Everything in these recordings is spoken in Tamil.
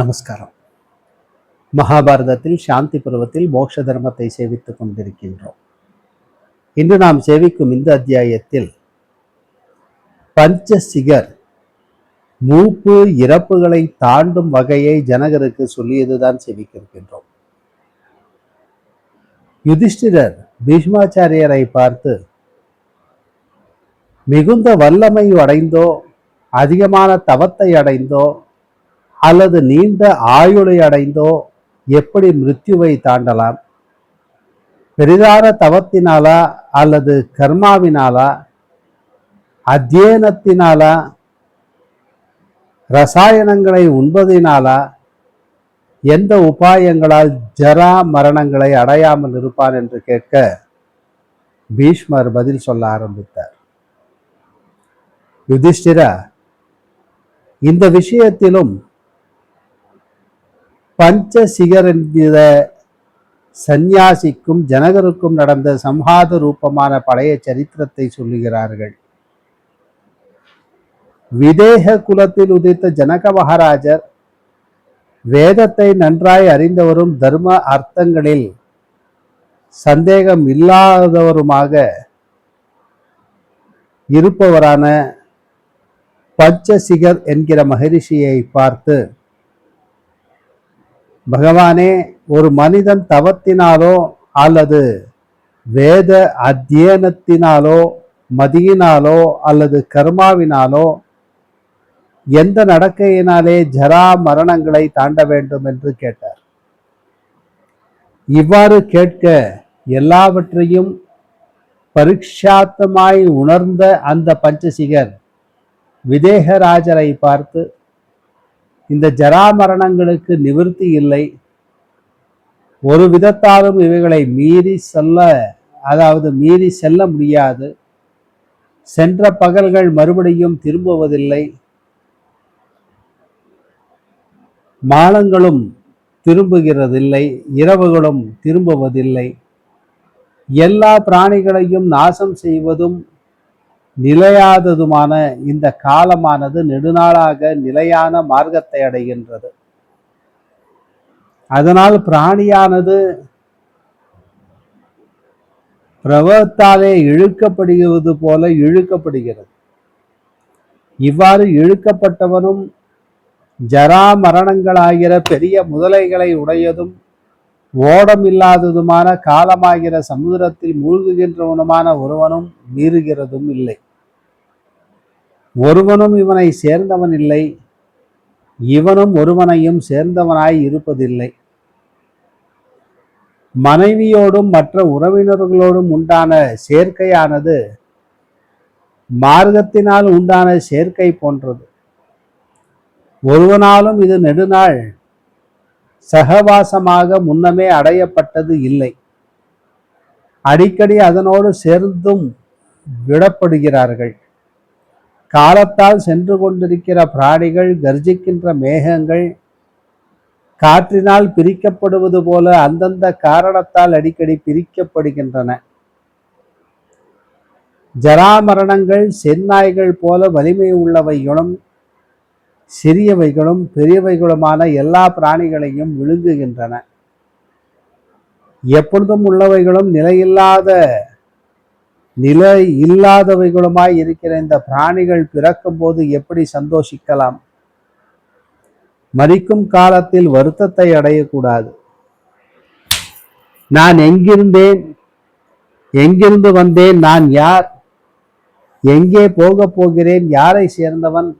நமஸ்காரம். மகாபாரதத்தில் சாந்தி பருவத்தில் மோட்ச தர்மத்தை சேவித்துக் கொண்டிருக்கின்றோம். இன்று நாம் சேவிக்கும் இந்த அத்தியாயத்தில் பஞ்சசிகர் மூப்பு இறப்புகளை தாண்டும் வகையை ஜனகருக்கு சொல்லியதுதான் சேவிக்கின்றோம். யுதிஷ்டிரர் பீஷ்மாச்சாரியரை பார்த்து, மிகுந்த வல்லமை அடைந்தோ அதிகமான தவத்தை அடைந்தோ அல்லது நீண்ட ஆயுளை அடைந்தோ எப்படி மிருத்யுவை தாண்டலாம்? பெரிதான தவத்தினாலா அல்லது கர்மாவினாலா, அத்தியனத்தினாலா, ரசாயனங்களை உண்பதினாலா, எந்த உபாயங்களால் ஜரா மரணங்களை அடையாமல் இருப்பான் என்று கேட்க பீஷ்மர் பதில் சொல்ல ஆரம்பித்தார். யுதிஷ்டிரா, இந்த விஷயத்திலும் பஞ்சசிகர் என்கிற சந்நியாசிக்கும் ஜனகருக்கும் நடந்த சம்ஹாத ரூபமான பழைய சரித்திரத்தை சொல்லுகிறார்கள். விதேக குலத்தில் உதித்த ஜனக மகாராஜர் வேதத்தை நன்றாய் அறிந்தவரும் தர்ம அர்த்தங்களில் சந்தேகம் இல்லாதவருமாக இருப்பவரான பஞ்சசிகர் என்கிற மகரிஷியை பார்த்து, பகவானே, ஒரு மனிதன் தவத்தினாலோ அல்லது வேத அத்தியனத்தினாலோ மதியினாலோ அல்லது கர்மாவினாலோ எந்த நடக்கையினாலே ஜரா மரணங்களை தாண்ட வேண்டும் என்று கேட்டார். இவ்வாறு கேட்க எல்லாவற்றையும் பரீட்சாத்தமாய் உணர்ந்த அந்த பஞ்சசிகர் விதேகராஜரை பார்த்து, இந்த ஜராமரணங்களுக்கு நிவர்த்தி இல்லை, ஒரு விதத்தாலும் இவைகளை மீறி செல்ல முடியாது, சென்ற பகல்கள் மறுபடியும் திரும்புவதில்லை, மாலங்களும் திரும்புகிறதில்லை, இரவுகளும் திரும்புவதில்லை, எல்லா பிராணிகளையும் நாசம் செய்வதும் நிலையாததுமான இந்த காலமானது நெடுநாளாக நிலையான மார்க்கத்தை அடைகின்றது. அதனால் பிராணியானது பிரவத்தாலே இழுக்கப்படுகிறது போல இழுக்கப்படுகிறது. இவ்வாறு இழுக்கப்பட்டவனும் ஜரா மரணங்களாகிற பெரிய முதலைகளை உடையதும் ஓடம் இல்லாததுமான காலமாகிற சமுதிரத்தில் மூழ்குகின்றவனுமான ஒருவனும் மீறுகிறதும் இல்லை. ஒருவனும் இவனை சேர்ந்தவன் இல்லை, இவனும் ஒருவனையும் சேர்ந்தவனாய் இருப்பதில்லை. மனைவியோடும் மற்ற உறவினர்களோடும் உண்டான சேர்க்கையானது மார்க்கத்தினால் உண்டான சேர்க்கை போன்றது. ஒருவனாலும் இது நெடுநாள் சகவாசமாக முன்னமே அடையப்பட்டது இல்லை. அடிக்கடி அதனோடு சேர்ந்தும் விடப்படுகிறார்கள். காலத்தால் சென்று கொண்டிருக்கிற பிராணிகள், கர்ஜிக்கின்ற மேகங்கள், காற்றினால் பிரிக்கப்படுவது போல அந்தந்த காரணத்தால் அடிக்கடி பிரிக்கப்படுகின்றன. ஜராமரணங்கள் செந்நாய்கள் போல வலிமை உள்ளவைகளும் சிறியவைகளும் பெரியவைகளுமான எல்லா பிராணிகளையும் விழுங்குகின்றன. எப்பொழுதும் உள்ளவைகளும் நிலை இல்லாதவைகளுமாய் இருக்கிற இந்த பிராணிகள் பிறக்கும் போது எப்படி சந்தோஷிக்கலாம்? மரிக்கும் காலத்தில் வருத்தத்தை அடையக்கூடாது. நான் எங்கிருந்தேன், எங்கிருந்து வந்தேன், நான் யார், எங்கே போக போகிறேன், யாரை சேர்ந்தவன்,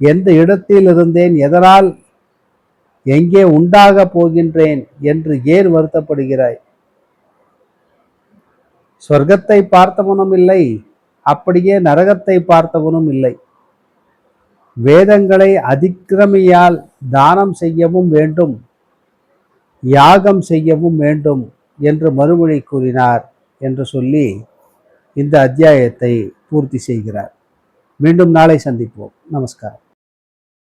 எந்த இடத்தில் இருந்தேன், எதனால் எங்கே உண்டாக போகின்றேன் என்று ஏன் வருத்தப்படுகிறாய்? சொர்க்கத்தை பார்த்தவனும் இல்லை, அப்படியே நரகத்தை பார்த்தவனும் இல்லை. வேதங்களை அதிக்கிரமியால் தானம் செய்யவும் வேண்டும், யாகம் செய்யவும் வேண்டும் என்று மறுமொழி கூறினார் என்று சொல்லி இந்த அத்தியாயத்தை பூர்த்தி செய்கிறார். மீண்டும் நாளை சந்திப்போம். நமஸ்காரம்.